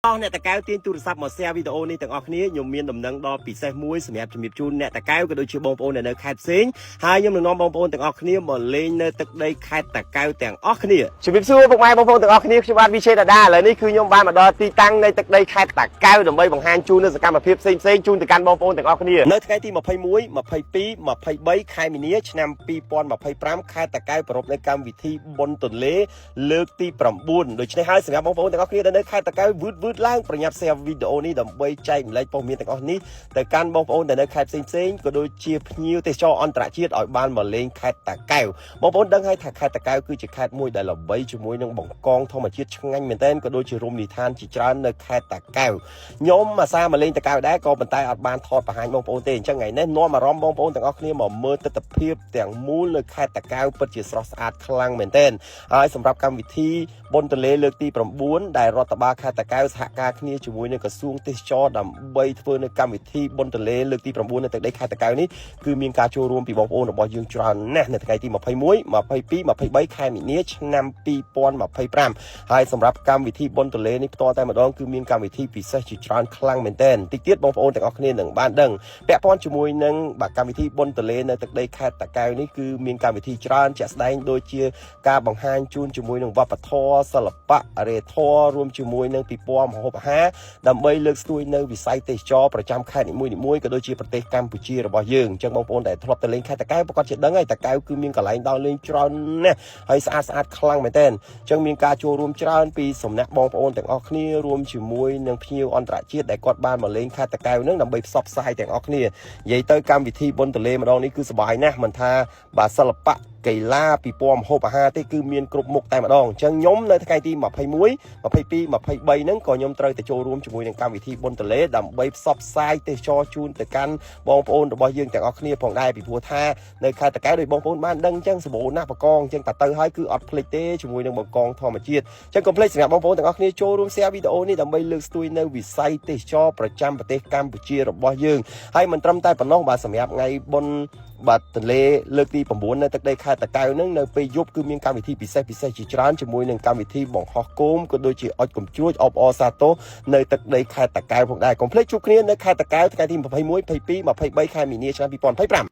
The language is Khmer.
អ្នកតកៅទាញទូរស័ព្ទមក share វីដេអូនេះទាំងអស់គ្នាខ្ញុំមានដំណឹងដល់ពិសេសមួយសម្រាប់ជំរាបជូនអ្នកតកៅក៏ដូចជាបងប្អូននៅខេត្តផ្សេងហើយខ្ញុំនឹងនាំបងប្អូនទាំងអស់គ្នាមកលេងនៅទឹកដីខេត្តតកៅទាំងអស់គ្នាជំរាបសួរពុកម៉ែបងប្អូនទាំងអស់គ្នាខ្ញុំបាទវិជ័យដាដាឥឡូវនេះគឺខ្ញុំបានមកដល់ទីតាំងនៃទឹកដីខេត្តតកៅដើម្បីបង្ហាញជូននៅសកម្មភាពផ្សេងៗជូនទៅកាន់បងប្អូនទាំងអស់គ្នានៅថ្ងៃទី21 22 23ខែមីនាឆ្នាំ2025ខេត្តតកៅប្រពៃនៅកម្មវិធីបុណ្យទន្លេលើកទី9ដូច្នេះហើយសម្រាប់បងប្អូនទាំងអស់គ្នាដែលនៅខេត្តតកៅវឺតឡើងប្រញាប់ share វីដេអូនេះដើម្បីចែកម្លែកព័ត៌មានទាំងអស់នេះទៅកាន់បងប្អូនដែលនៅខេត្តផ្សេងៗក៏ដូចជាភ្ញៀវទេសចរអន្តរជាតិឲ្យបានមកលេងខេត្តតកៅបងប្អូនដឹងហើយថាខេត្តតកៅគឺជាខេត្តមួយដែលល្បីជាមួយនឹងបង្កងធម្មជាតិឆ្ងាញ់មែនទែនក៏ដូចជារមណីយដ្ឋានជាច្រើននៅខេត្តតកៅខ្ញុំអាសាមកលេងតកៅដែរក៏ប៉ុន្តែអត់បានថតបង្ហាញបងប្អូនទេអញ្ចឹងថ្ងៃនេះនាំអារម្មណ៍បងប្អូនទាំងអស់គ្នាមកមើលទស្សនវិជ្ជាទាំងមូលនៅខេត្តតកៅពិតជាស្រស់ស្អាតខ្លាំងមែនទែនហើយសម្រាប់កម្មវិធីបុណ្យទន្លេលើកទី9ដែលរដ្ឋបាលខេត្តតកៅសហការគ្នាជាមួយនឹងក្រសួងទេសចរដើម្បីធ្វើនៅកម្មវិធីបុណ្យទន្លេលើកទី9នៅទឹកដីខេត្តតកៅនេះគឺមានការចូលរួមពីបងប្អូនរបស់យើងច្រើនណាស់នៅថ្ងៃទី21 22 23ខែមីនាឆ្នាំ2025ហើយសម្រាប់កម្មវិធីបុណ្យទន្លេនេះផ្ទាល់តែម្ដងគឺមានកម្មវិធីពិសេសជាច្រើនខ្លាំងមែនទែនតិចទៀតបងប្អូនទាំងអស់គ្នានឹងបានដឹងពាក់ព័ន្ធជាមួយនឹងកម្មវិធីបុណ្យទន្លេនៅទឹកដីខេត្តតកៅនេះគឺមានកម្មវិធីច្រើនជាក់ស្ដែងដូចជាការបង្ហាញជូនជាមួយនឹងវប្បធម៌សិល្បៈអរិយធម៌រួមជាមួយនឹងពិព័រណ៍ម្ហូបអាហារដើម្បីលើកស្ទួយនៅវិស័យទេសចរប្រចាំខេត្តនីមួយៗក៏ដូចជាប្រទេសកម្ពុជារបស់យើងអញ្ចឹងបងប្អូនដែលធ្លាប់ទៅលេងខេត្តតកៅប្រកាសជាដឹងហើយតកៅគឺមានកន្លែងដើរលេងច្រើនណាស់ហើយស្អាតខ្លាំងមែនទែនអញ្ចឹងមានការចូលរួមច្រើនពីសំណាក់បងប្អូនទាំងអស់គ្នារួមជាមួយនឹងភ្ញៀវអន្តរជាតិដែលគាត់បានមកលេងខេត្តតកៅនឹងដើម្បីផ្សព្វផ្សាយទាំងអស់គ្នានិយាយទៅកម្មវិធីបុណ្យទន្លេម្ដងនេះគឺសប្បាយណាស់មិនថាបាទសិល្បៈកីឡាពិព័រណ៍ម្ហូបអាហារទេគឺមានគ្រប់មុខតែម្ដងអញ្ចឹងខ្ញុំនៅថ្ងៃទី21 22 23ហ្នឹងក៏ខ្ញុំត្រូវទៅចូលរួមជាមួយនឹងកម្មវិធីបុណ្យទន្លេដើម្បីផ្សព្វផ្សាយទេសចរជូនទៅកាន់បងប្អូនរបស់យើងទាំងអស់គ្នាផងដែរពីព្រោះថានៅខេត្តតកែដោយបងប្អូនបានដឹងអញ្ចឹងសម្បូរណាស់បកងអញ្ចឹងតែទៅហើយគឺអត់ភ្លេចទេជាមួយនឹងបកងធម្មជាតិអញ្ចឹងកុំភ្លេចសម្រាប់បងប្អូនទាំងអស់គ្នាចូលរួម share វីដេអូនេះដើម្បីលើកស្ទួយនៅវិស័យទេសចរប្រចាំប្រទេសកម្ពុជារបស់យើងហើយមិនត្រឹមតែប៉ុណ្ណោះបាទសម្រាប់ថ្ងៃបុណ្យបាទទន្លេលើកទី9នៅទឹកដីខេត្តតកៅនឹងនៅពេលយប់គឺមានកម្មវិធីពិសេសជាច្រើនជាមួយនឹងកម្មវិធីបង្ហោះគោមក៏ដូចជាអុជកំជួចអបអរសាទរនៅទឹកដីខេត្តតកៅផងដែរកុំភ្លេចជួបគ្នានៅខេត្តតកៅថ្ងៃទី21 22 23ខែមីនាឆ្នាំ2025